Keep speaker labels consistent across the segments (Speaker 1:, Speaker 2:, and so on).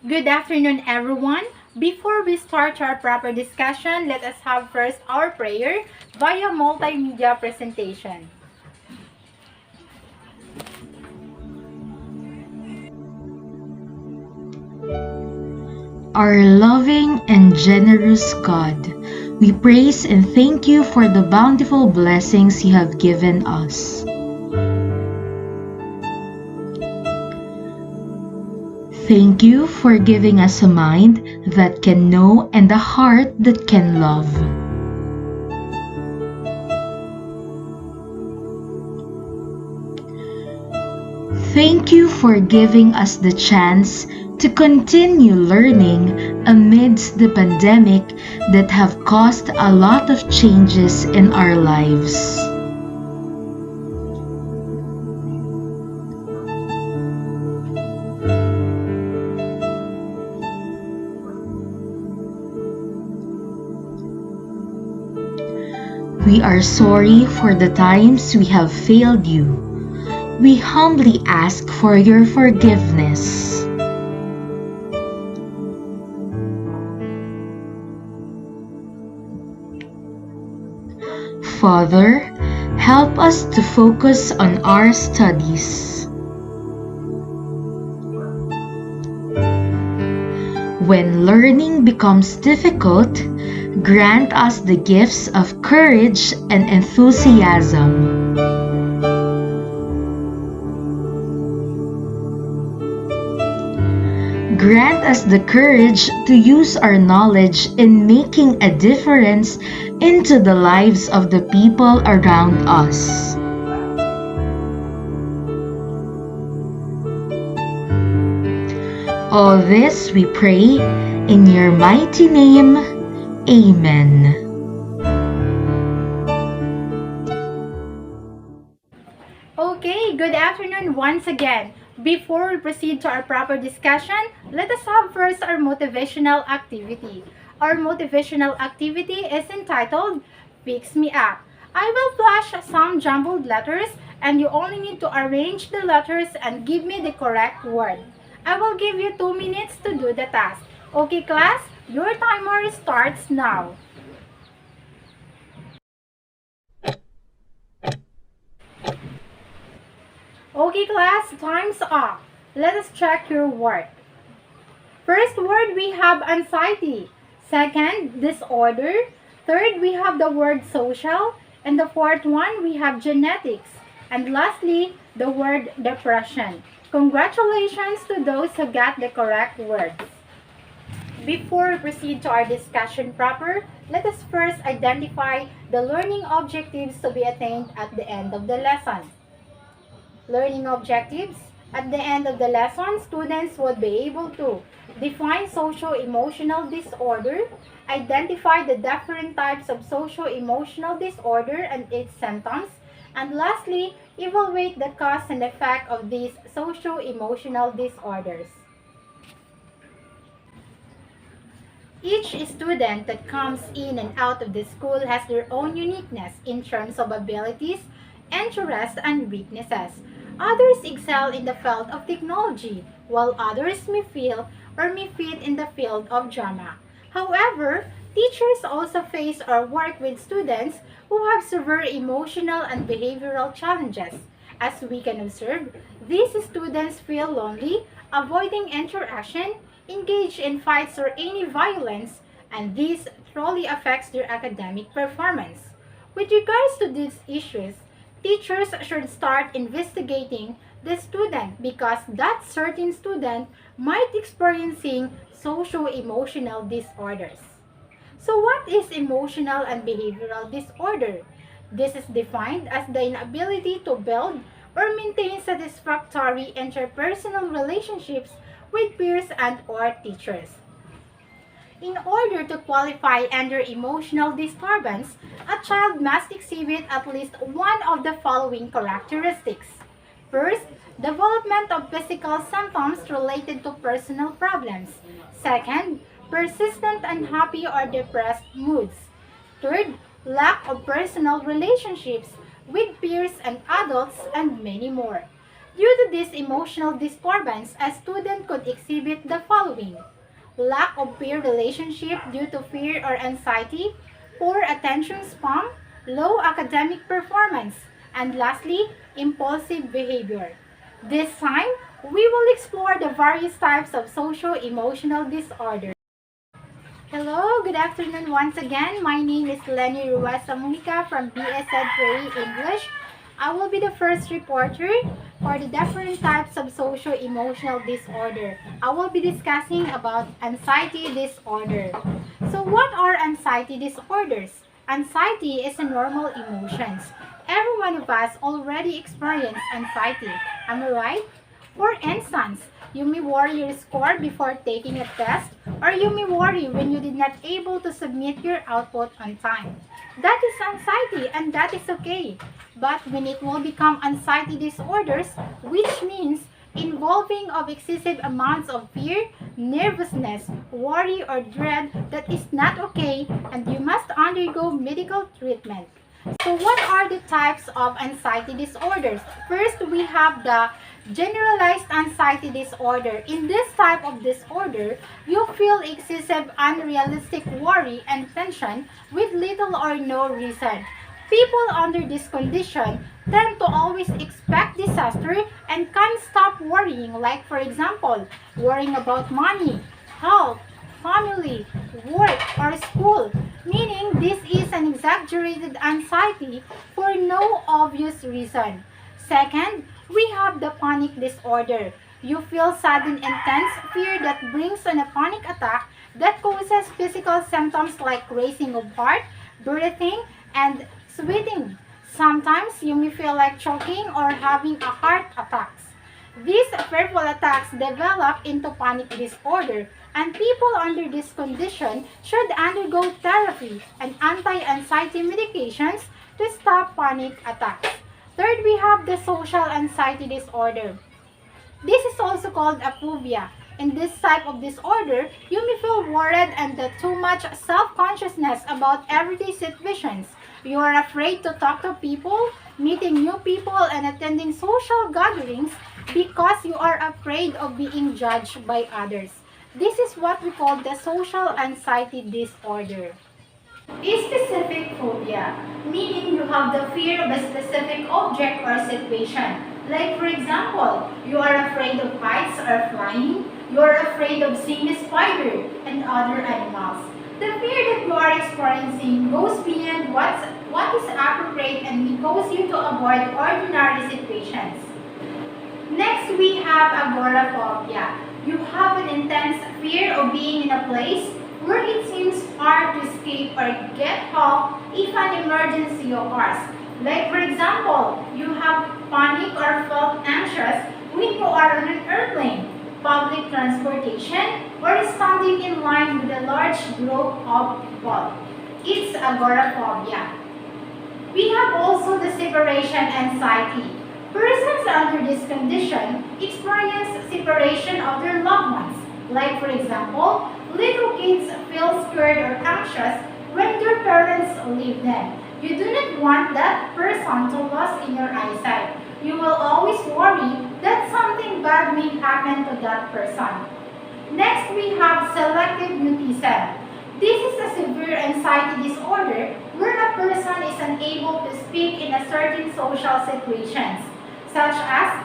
Speaker 1: Good afternoon, everyone. Before we start our proper discussion, let us have first our prayer via multimedia presentation.
Speaker 2: Our loving and generous God, we praise and thank you for the bountiful blessings you have given us. Thank you for giving us a mind that can know and a heart that can love. Thank you for giving us the chance to continue learning amidst the pandemic that have caused a lot of changes in our lives. We are sorry for the times we have failed you. We humbly ask for your forgiveness. Father, help us to focus on our studies. When learning becomes difficult, grant us the gifts of courage and enthusiasm. Grant us the courage to use our knowledge in making a difference into the lives of the people around us. All this we pray in your mighty name. Amen.
Speaker 1: Okay, good afternoon once again. Before we proceed to our proper discussion, let us have first our motivational activity. Our motivational activity is entitled Fix Me Up. I will flash some jumbled letters and you only need to arrange the letters and give me the correct word. I will give you 2 minutes to do the task. Okay class, your timer starts now. Okay class, time's up. Let us check your work. First word we have anxiety. Second, disorder. Third, we have the word social. And the fourth one, we have genetics. And lastly, the word depression. Congratulations to those who got the correct words. Before we proceed to our discussion proper, let us first identify the learning objectives to be attained at the end of the lesson. Learning objectives. At the end of the lesson, students would be able to define socio-emotional disorder, identify the different types of socio-emotional disorder and its symptoms, and lastly, evaluate the cause and effect of these socio-emotional disorders. Each student that comes in and out of the school has their own uniqueness in terms of abilities, interests, and weaknesses. Others excel in the field of technology, while others may feel or may fit in the field of drama. However, teachers also face or work with students who have severe emotional and behavioral challenges. As we can observe, these students feel lonely, avoiding interaction, engage in fights or any violence, and this truly affects their academic performance. With regards to these issues, teachers should start investigating the student because that certain student might experiencing socio-emotional disorders. So what is emotional and behavioral disorder? This is defined as the inability to build or maintain satisfactory interpersonal relationships with peers and or teachers. In order to qualify under emotional disturbance, a child must exhibit at least one of the following characteristics. First, development of physical symptoms related to personal problems. Second, persistent unhappy or depressed moods. Third, lack of personal relationships with peers and adults and many more. Due to this emotional disturbance, a student could exhibit the following: lack of peer relationship due to fear or anxiety, poor attention span, low academic performance, and lastly, impulsive behavior. This time, we will explore the various types of socio-emotional disorder. Hello, good afternoon once again. My name is Lenie Mojica from BSED English. I will be the first reporter for the different types of socio-emotional disorder. I will be discussing about anxiety disorder. So what are anxiety disorders? Anxiety is a normal emotions. Every one of us already experience anxiety. Am I right? For instance, you may worry your score before taking a test, or you may worry when you did not able to submit your output on time. That is anxiety and that is okay. But when it will become anxiety disorders, which means involving of excessive amounts of fear, nervousness, worry or dread, that is not okay and you must undergo medical treatment. So what are the types of anxiety disorders? First, we have the generalized anxiety disorder. In this type of disorder, you feel excessive unrealistic worry and tension with little or no reason. People under this condition tend to always expect disaster and can't stop worrying, like for example, worrying about money, health, family, work, or school, meaning this is an exaggerated anxiety for no obvious reason. Second, we have the panic disorder. You feel sudden intense fear that brings on a panic attack that causes physical symptoms like racing of heart, breathing, and sweating. Sometimes you may feel like choking or having a heart attack. These fearful attacks develop into panic disorder, and people under this condition should undergo therapy and anti-anxiety medications to stop panic attacks. Third, we have the social anxiety disorder. This is also called a phobia. In this type of disorder, you may feel worried and too much self-consciousness about everyday situations. You are afraid to talk to people, meeting new people, and attending social gatherings because you are afraid of being judged by others. This is what we call the social anxiety disorder. A specific phobia, meaning you have the fear of a specific object or situation. Like for example, you are afraid of heights or flying, you are afraid of seeing a spider and other animals. The fear that you are experiencing goes beyond what is appropriate and may cause you to avoid ordinary situations. Next, we have agoraphobia. You have an intense fear of being in a place where it seems hard to escape or get help if an emergency occurs. Like for example, you have panic or felt anxious when you are on an airplane, public transportation, or standing in line with a large group of people. It's agoraphobia. We have also the separation anxiety. Persons under this condition experience separation of their loved ones. Like for example, little kids feel scared or anxious when their parents leave them. You do not want that person to lose in your eyesight. You will always worry that something bad may happen to that person. Next, we have selective mutism. This is a severe anxiety disorder where a person is unable to speak in a certain social situations, such as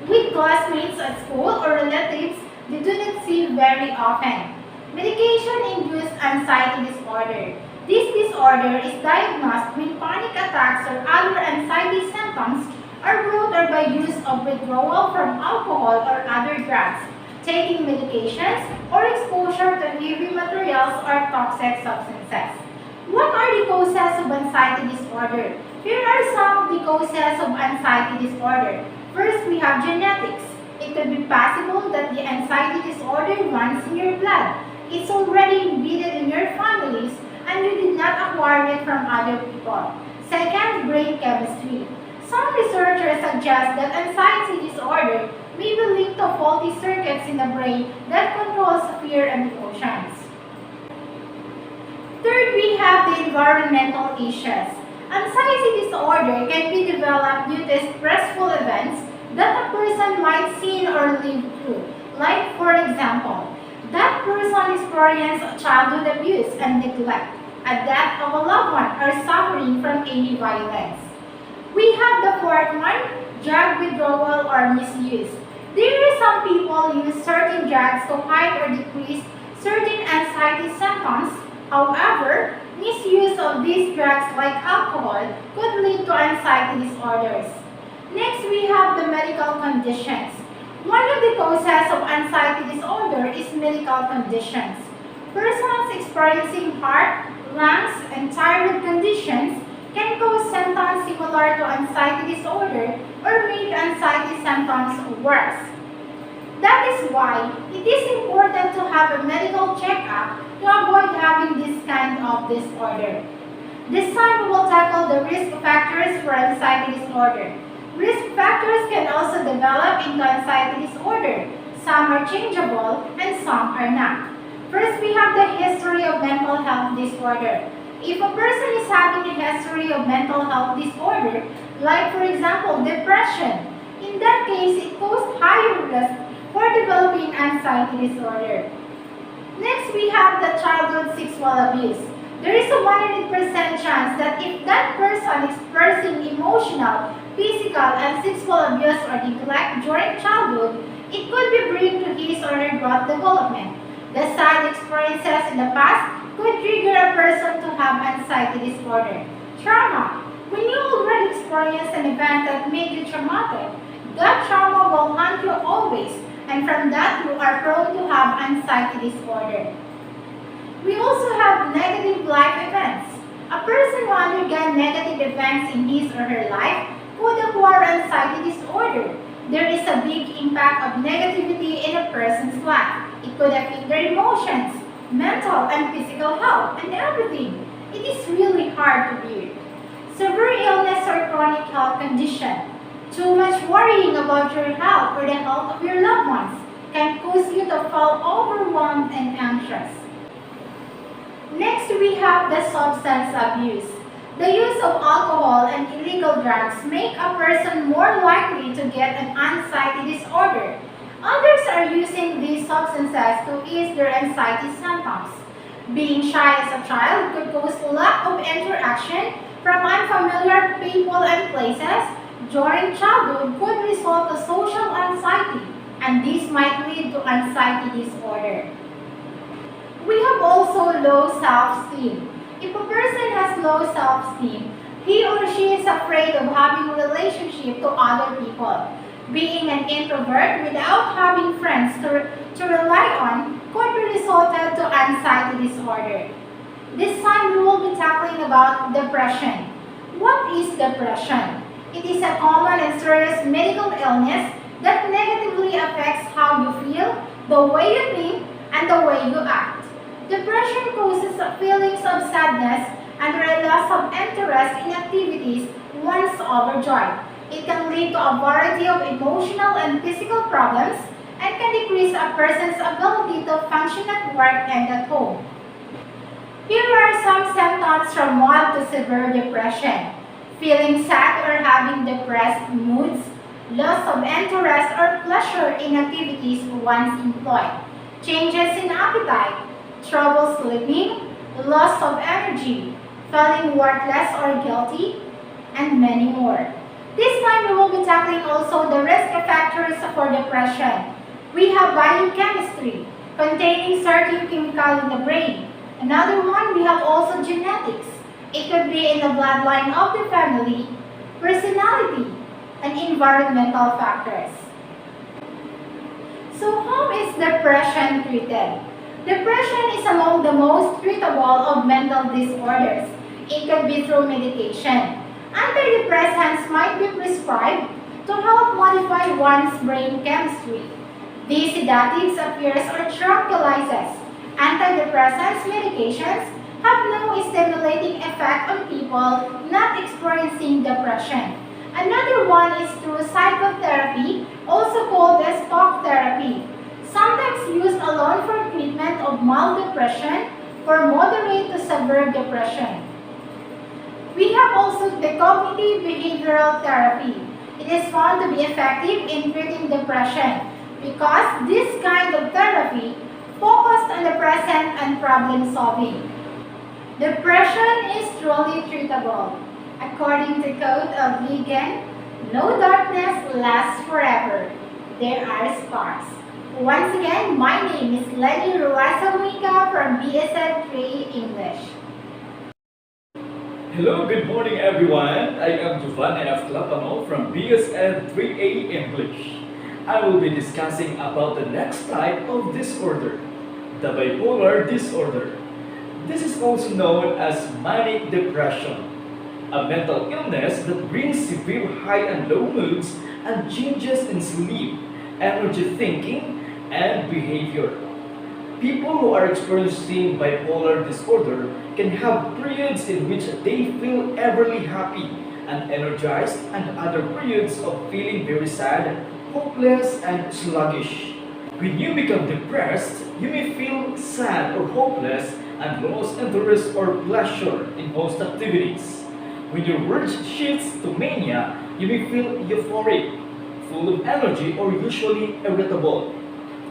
Speaker 1: with classmates at school or relatives they do not see very often. Medication-induced anxiety disorder. This disorder is diagnosed when panic attacks or other anxiety symptoms are brought or by use of withdrawal from alcohol or other drugs, taking medications, or exposure to heavy materials or toxic substances. What are the causes of anxiety disorder? Here are some of the causes of anxiety disorder. First, we have genetics. It could be possible that the anxiety disorder runs in your blood. It's already embedded in your families and you did not acquire it from other people. Second, brain chemistry. Some researchers suggest that anxiety disorder may be linked to faulty circuits in the brain that controls fear and emotions. Third, we have the environmental issues. Anxiety disorder can be developed due to stressful events, that a person might see or live through. Like, for example, that person experienced childhood abuse and neglect, a death of a loved one, or suffering from any violence. We have the fourth one, drug withdrawal or misuse. There are some people use certain drugs to hide or decrease certain anxiety symptoms. However, misuse of these drugs like alcohol could lead to anxiety disorders. Next, we have the medical conditions. One of the causes of anxiety disorder is medical conditions. Persons experiencing heart, lungs, and thyroid conditions can cause symptoms similar to anxiety disorder or make anxiety symptoms worse. That is why it is important to have a medical checkup to avoid having this kind of disorder. This time we will tackle the risk factors for anxiety disorder. Risk factors can also develop into anxiety disorder. Some are changeable and some are not. First, we have the history of mental health disorder. If a person is having a history of mental health disorder, like for example depression, in that case it poses higher risk for developing anxiety disorder. Next, we have the childhood sexual abuse. There is a 100% chance that if that person is experiencing emotional, physical, and sexual abuse or neglect during childhood, it could be bring to his or her growth development. The sad experiences in the past could trigger a person to have anxiety disorder. Trauma. When you already experience an event that made you traumatic, that trauma will haunt you always, and from that you are prone to have anxiety disorder. We also have negative life events. A person who undergone negative events in his or her life could acquire anxiety disorder. There is a big impact of negativity in a person's life. It could affect their emotions, mental and physical health, and everything. It is really hard to bear. Severe illness or chronic health condition. Too much worrying about your health or the health of your loved ones can cause you to feel overwhelmed and anxious. Next, we have the substance abuse. The use of alcohol and illegal drugs make a person more likely to get an anxiety disorder. Others are using these substances to ease their anxiety symptoms. Being shy as a child could cause lack of interaction from unfamiliar people and places. During childhood could result to social anxiety, and this might lead to anxiety disorder. We have also low self-esteem. If a person has low self-esteem, he or she is afraid of having a relationship to other people. Being an introvert without having friends to rely on could be resulted to anxiety disorder. This time we will be tackling about depression. What is depression? It is a common and serious medical illness that negatively affects how you feel, the way you think, and the way you act. Depression causes feelings of sadness and a loss of interest in activities once overjoyed. It can lead to a variety of emotional and physical problems and can decrease a person's ability to function at work and at home. Here are some symptoms from mild to severe depression. Feeling sad or having depressed moods, loss of interest or pleasure in activities once employed, changes in appetite, trouble sleeping, loss of energy, feeling worthless or guilty, and many more. This time we will be tackling also the risk factors for depression. We have biochemistry, containing certain chemical in the brain. Another one, we have also genetics. It could be in the bloodline of the family, personality, and environmental factors. So how is depression treated? Depression is among the most treatable of mental disorders. It could be through medication. Antidepressants might be prescribed to help modify one's brain chemistry. These sedatives appears or tranquilizers. Antidepressants medications have no stimulating effect on people not experiencing depression. Another one is through psychotherapy, also called as talk therapy, sometimes used alone for treatment of mild depression or moderate to severe depression. We have also the cognitive behavioral therapy. It is found to be effective in treating depression because this kind of therapy focused on the present and problem solving. Depression is truly treatable. According to Code of Vegan, no darkness lasts forever. There are sparks. Once again, my name is Lenie from BSN 3 English.
Speaker 3: Hello, good morning everyone. I am Jovanne of Clapano from BSN 3A English. I will be discussing about the next type of disorder, the bipolar disorder. This is also known as manic depression, a mental illness that brings severe high and low moods and changes in sleep, energy thinking, and behavior. People who are experiencing bipolar disorder can have periods in which they feel everly happy and energized, and other periods of feeling very sad, hopeless, and sluggish. When you become depressed, you may feel sad or hopeless and lose interest or pleasure in most activities. When your mood shifts to mania, you may feel euphoric, full of energy, or usually irritable.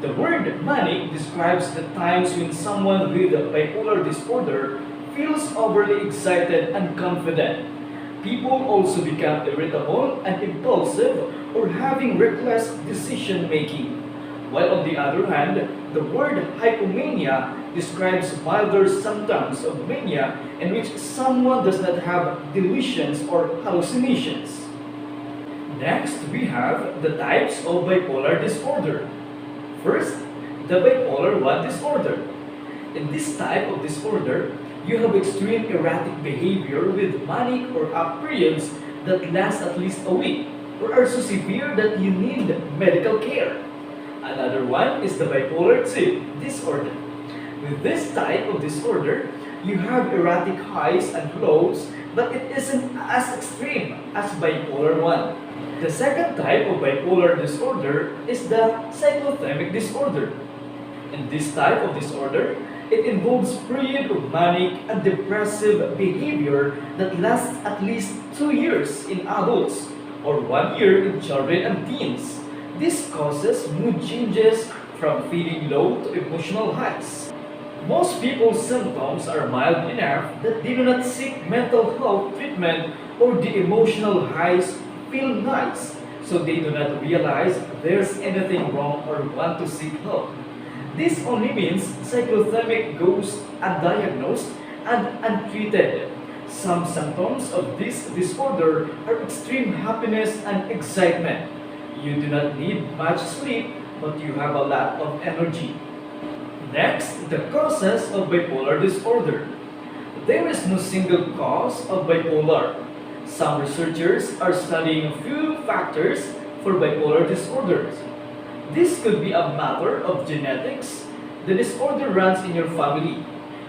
Speaker 3: The word manic describes the times when someone with bipolar disorder feels overly excited and confident. People also become irritable and impulsive or having reckless decision making. While on the other hand, the word hypomania describes milder symptoms of mania in which someone does not have delusions or hallucinations. Next, we have the types of bipolar disorder. First, the bipolar 1 disorder. In this type of disorder, you have extreme erratic behavior with manic or up periods that last at least a week or are so severe that you need medical care. Another one is the bipolar 2 disorder. With this type of disorder, you have erratic highs and lows, but it isn't as extreme as bipolar 1. The second type of bipolar disorder is the cyclothymic disorder. In this type of disorder, it involves period of manic and depressive behavior that lasts at least 2 years in adults or 1 year in children and teens. This causes mood changes from feeling low to emotional highs. Most people's symptoms are mild enough that they do not seek mental health treatment, or the emotional highs feel nice, so they do not realize there's anything wrong or want to seek help. This only means cyclothymic goes undiagnosed and untreated. Some symptoms of this disorder are extreme happiness and excitement. You do not need much sleep, but you have a lot of energy. Next, the causes of bipolar disorder. There is no single cause of bipolar. Some researchers are studying a few factors for bipolar disorders. This could be a matter of genetics. The disorder runs in your family.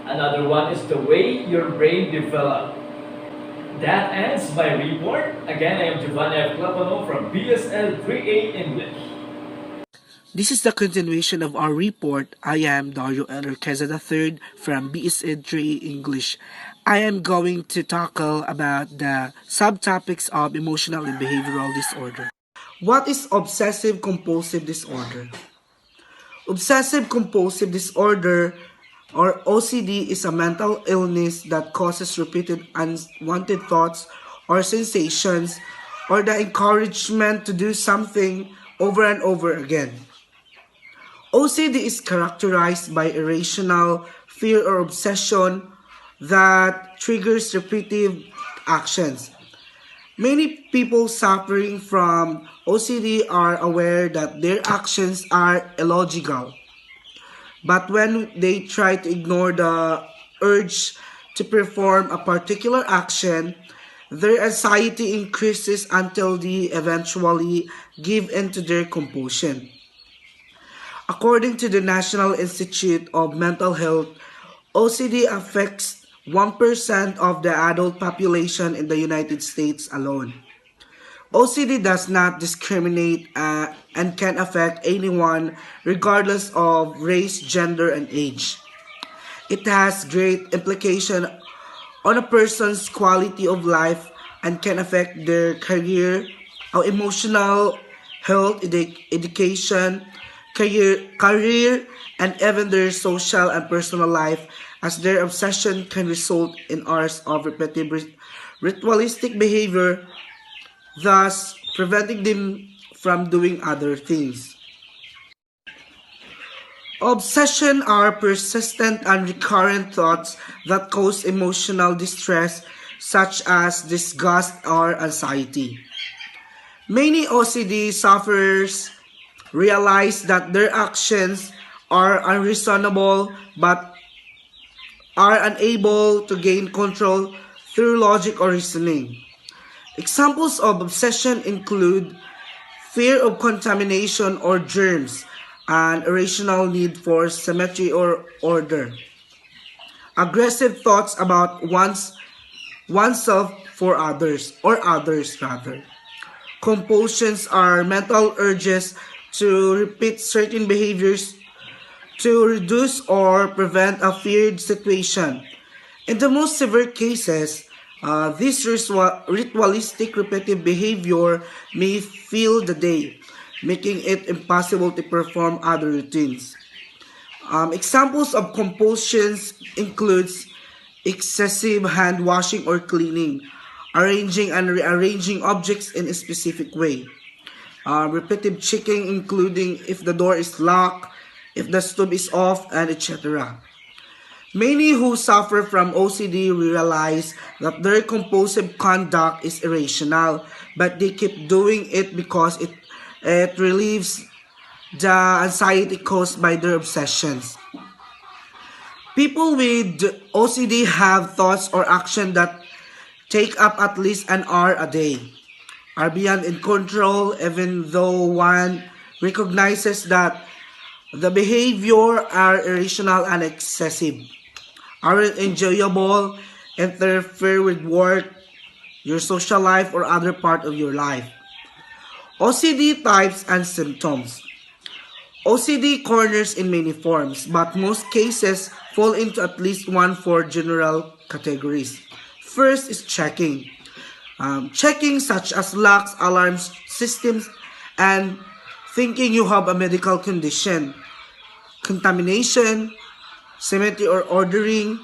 Speaker 3: Another one is the way your brain developed. That ends my report. Again, I am Jovanne from BSL 3A English.
Speaker 4: This is the continuation of our report. I am Dario and Urquiza III from BSN 3 English. I am going to tackle about the subtopics of emotional and behavioral disorder. What is obsessive compulsive disorder? Obsessive compulsive disorder or OCD is a mental illness that causes repeated unwanted thoughts or sensations or the encouragement to do something over and over again. OCD is characterized by irrational fear or obsession that triggers repetitive actions. Many people suffering from OCD are aware that their actions are illogical, but when they try to ignore the urge to perform a particular action, their anxiety increases until they eventually give in to their compulsion. According to the National Institute of Mental Health, OCD affects 1% of the adult population in the United States alone. OCD does not discriminate and can affect anyone regardless of race, gender, and age. It has great implication on a person's quality of life and can affect their career, our emotional health, education, career, and even their social and personal life, as their obsession can result in hours of repetitive ritualistic behavior, thus preventing them from doing other things. Obsession are persistent and recurrent thoughts that cause emotional distress, such as disgust or anxiety. Many OCD sufferers realize that their actions are unreasonable but are unable to gain control through logic or reasoning. Examples of obsession include fear of contamination or germs, an irrational need for symmetry or order, aggressive thoughts about oneself for others or others rather. Compulsions are mental urges to repeat certain behaviors to reduce or prevent a feared situation. In the most severe cases, this ritualistic repetitive behavior may fill the day, making it impossible to perform other routines. Examples of compulsions includes excessive hand washing or cleaning, arranging and rearranging objects in a specific way, repetitive checking including if the door is locked, if the stove is off, and etc. Many who suffer from OCD realize that their compulsive conduct is irrational, but they keep doing it because it relieves the anxiety caused by their obsessions. People with OCD have thoughts or action that take up at least an hour a day, are beyond in control even though one recognizes that the behavior are irrational and excessive, aren't enjoyable, interfere with work, your social life, or other part of your life. OCD types and symptoms. OCD corners in many forms, but most cases fall into at least one for general categories. First is checking. Checking such as locks, alarms, systems, and thinking you have a medical condition. Contamination, symmetry or ordering,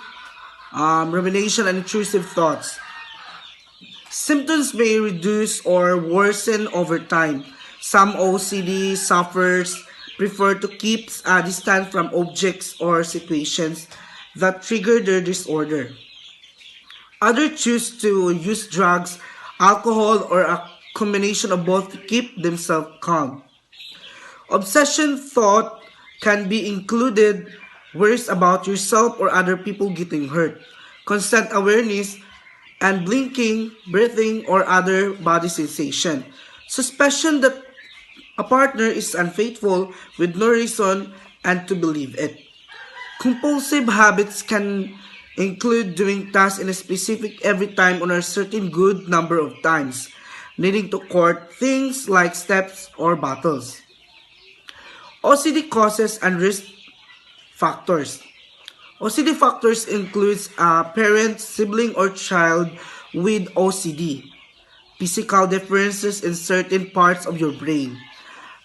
Speaker 4: rumination and intrusive thoughts. Symptoms may reduce or worsen over time. Some OCD sufferers prefer to keep a distance from objects or situations that trigger their disorder. Others choose to use drugs, alcohol, or a combination of both to keep themselves calm. Obsession thought can be included worries about yourself or other people getting hurt, constant awareness, and blinking, breathing, or other body sensation. Suspicion that a partner is unfaithful with no reason and to believe it. Compulsive habits can include doing tasks in a specific every time on a certain good number of times, leading to court things like steps or battles. OCD causes and risk factors. OCD factors includes a parent, sibling, or child with OCD, physical differences in certain parts of your brain,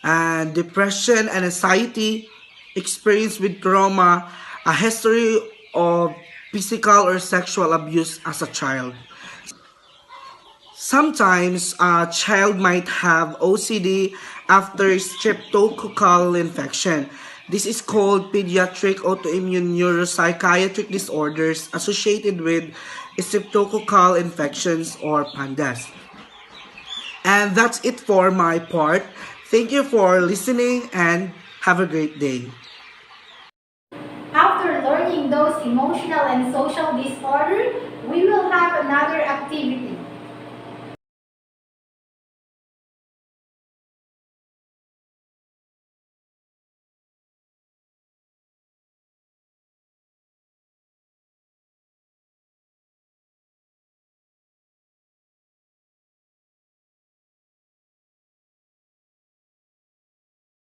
Speaker 4: and depression and anxiety, experience with trauma, a history of physical or sexual abuse as a child. Sometimes a child might have OCD after streptococcal infection. This is called pediatric autoimmune neuropsychiatric disorders associated with streptococcal infections or PANDAS. And that's it for my part. Thank you for listening and have a great day.
Speaker 1: After learning those emotional and social disorders, we will have another activity.